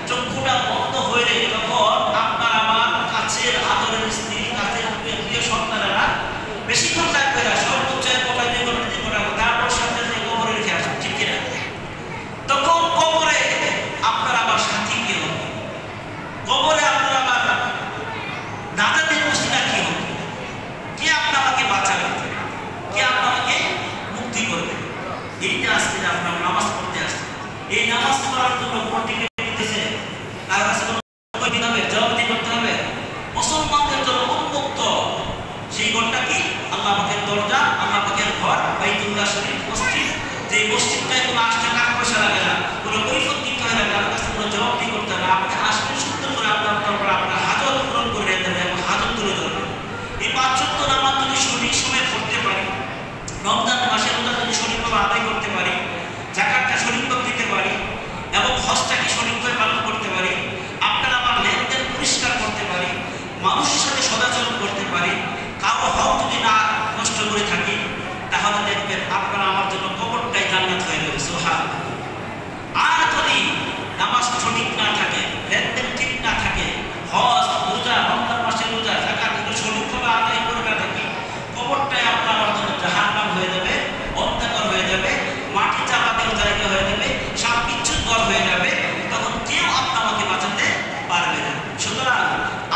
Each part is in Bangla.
চক্ষুটা বন্ধ হয়ে যায়, তখন আপনার আমার কাছের আদরের স্ত্রী, কাছের প্রিয় সন্তানেরা বেশিক্ষণ থাকবে না, সর্বোচ্চ 1 ঘন্টা 2 ঘন্টা 3 ঘন্টা, তারপর সাথে কবরে রেখে আসবে, ঠিক কিনা? তখন কবরে আপনার আমার সাথী কি হবে? কবরে আপনার আমার নাজাতের মুসিলা কি হবে? কে আপনাকে বাঁচাবে? কে আপনাকে মুক্তি করবে? এই যে আজকে আপনার নামাজ পড়তে আসছে, এই নামাজ পড়ার জন্য কোন টিকিট দিতেছে? তার কাছে কোনো দিন হবে, জবাবদি করতে হবে। মুসলমানদের জন্য উন্মুক্ত সেই ঘরটা কি? আল্লাহ পাকের দরজা, আল্লাহ পাকের ঘর, বাইতুল্লাহ শরীফ, মসজিদ। যে মসজিদটায় কোনো আসতে টাকা পয়সা লাগে না, কোনো কৈফিয়ত দিতে হয় না, তার কাছে কোনো জবাবদি করতে হবে না। আপনি আসবেন সুন্দর করে আপনার হাজত পূরণ করে নিতে হবে এবং হাজত তুলে ধরবেন। এই 5 ওয়াক্ত নামাজ যদি সঠিক সময়ে পড়তে পারি, রমজান মাসে রোজা যদি সঠিকভাবে আদায় করতে পারি, যাকাতটা সঠিকভাবে দিতে পারি এবং হজটাকে সঠিকভাবে পালন করতে পারি, আপনার আমার লেনদেন পরিষ্কার করতে পারি, মানুষের সাথে সদাচরণ করতে পারি, কারো হক যদি না নষ্ট করে থাকি, তাহলে দেখবেন আপনার আমার জন্য কবরটাই জান্নাত হয়ে যাবে। সুবহানাল্লাহ। আর যদি নামাজ সঠিক না থাকে, লেনদেন ঠিক না থাকে, হজ, রোজা, রমজান মাসে রোজা, যাকাত এগুলো সঠিকভাবে আদায় করে না থাকি, কবরটাই আপনার আমার জন্য জাহান্নাম হয়ে যাবে, অন্ধকার হয়ে যাবে, মাটি চাপা দেওয়ার জায়গা হয়ে যাবে, সাপ বিচ্ছুর ঘর হয়ে যাবে। তখন কেউ আপনাকে বাঁচাতে পারবে না। সুতরাং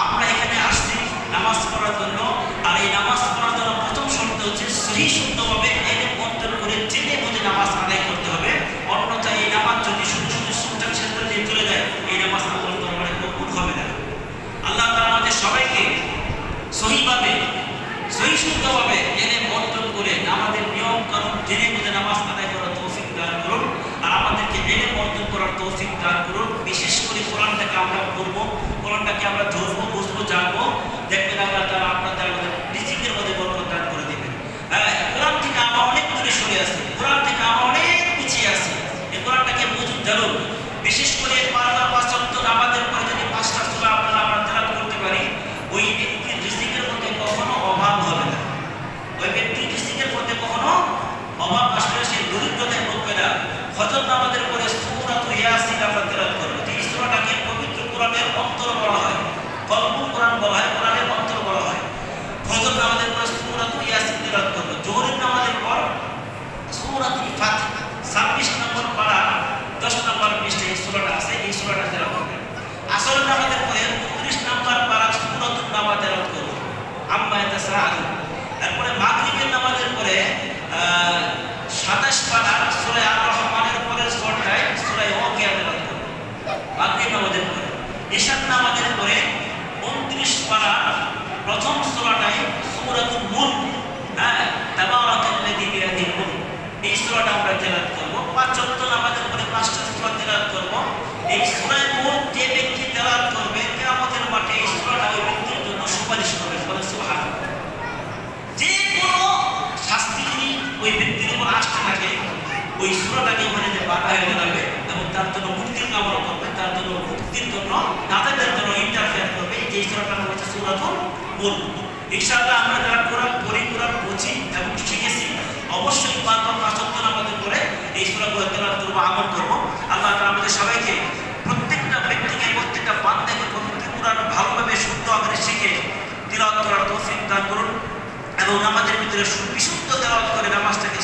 আমরা এখানে আসছি নামাজ পড়ার জন্য, আর এই নামাজ পড়ার জন্য প্রথম শর্ত হচ্ছে সহি শুদ্ধভাবে এনে অন্তর করে জেনে বুঝে নামাজ আদায় করতে হবে। অন্যথায় এই নামাজ যদি শুধু শুধু সুযোগ ক্ষেত্রে দিয়ে চলে যায়, এই নামাজ আল্লাহর দরবারে কবুল হবে না। আল্লাহ তাআলা আমাদের সবাইকে সহিভাবে, সহি শুদ্ধভাবে এনে অন্তর করে আমাদের নিয়ম কানুন জেনে বুঝে নামাজ আদায় করার তৌফিক দান করুন, আর আমাদেরকে এনে অন্তর করার তৌফিক দান করুন। বিশেষ করে কোরআনটাকে আমরা পড়বো, কোরআনটাকে আমরা ধরবো, বুঝবো, জানবো। দেখবেন আল্লাহ তাআলা আপনাদের রিজিকের মধ্যে বরকত দান করে দিবেন। কোরআন থেকে আমরা অনেক দূরে সরে আছি, কোরআন থেকে আমরা অনেক পিছিয়ে আছি। এই কোরআনটাকে বুঝুন, জানুন। বিশেষ করে 5 ওয়াক্ত আমাদের পরে যদি 5টা সূরা আমরা তেলাওয়াত করতে পারি, ওই ব্যক্তির রিজিকের মধ্যে কখনো অভাব হবে না। ওই ব্যক্তির রিজিকের মধ্যে কখনো অভাব আসলে সে দরিদ্রতায় ভুগবে না। ফজর নামাজের পরে সূরাতুল ইয়াসিন আমরা তেলাওয়াত করব। এই সূরাটাকে পবিত্র কোরআনের অন্তর বলা হয়, কলবুল কোরআন বলা হয়, কোরআনের অন্তর বলা হয়। ফজর নামাজের পর সূরাতুল ইয়াসিন তেলাওয়াত করব। যোহরের নামাজের পর সূরাতুল ফাতিহা 26 নম্বর পারা 10 নম্বর পৃষ্ঠায় এই সূরাটা আছে, এই সূরাটা তেলাওয়াত করবেন। আসরের নামাজের পরে 29 নম্বর পারা সূরাতুল নামাজ তেলাওয়াত করব, আম্মা ইয়াতাসাআলুন। তারপরে মাগরিবের নামাজের পরে 27 পারা সূরা আর রহমানের পরের সূরাটায় সূরা ওয়াকিয়া তেলাওয়াত করব মাগরিব নামাজের পরে। ইশার নামাজের পরে 29 পারা প্রথম সূরাটায় সূরাতুল মুলক, তাবারাকাল্লাযী বিয়াদিহিল মুলক, এই সূরাটা আমরা তেলাওয়াত করব। 5 ওয়াক্ত নামাজের পরে 5টা সূরা তেলাওয়াত করব। এই সূরা মুলক যে ব্যক্তি তেলাওয়াত করবে, কিয়ামতের মাঠে এই সূরাটা ওই ব্যক্তির জন্য সুপারিশ করবে। সুবহানাল্লাহ। যে কোনো শাস্তি যদি ওই ব্যক্তির উপর আসতে থাকে, ওই সূরাটাকে ওখানে যে বাধা হয়ে যাবে এবং তার জন্য মুক্তির কামনা করবে, তার জন্য মুক্তির জন্য তাদের জন্য ইন্টারফেয়ার করবে। যে সূরাটার নাম হচ্ছে সূরাতুল মুলক। ইনশাআল্লাহ আমরা যারা কোরআন পড়ি, কোরআন বুঝি এবং শিখেছি, অবশ্যই 5 ওয়াক্ত নামাজের পরে এই সূরাগুলো তেলাওয়াত করব, আমল করব। আল্লাহ তাআলা আমাদের সবাইকে, প্রত্যেকটা ব্যক্তিকে, প্রত্যেকটা বান্দাকে পবিত্র কোরআন ভালোভাবে শুদ্ধ আকারে শিখে তেলাওয়াত করার তৌফিক দান করুন এবং আমাদের ভিতরে বিশুদ্ধ তেলাওয়াত করে নামাজটাকে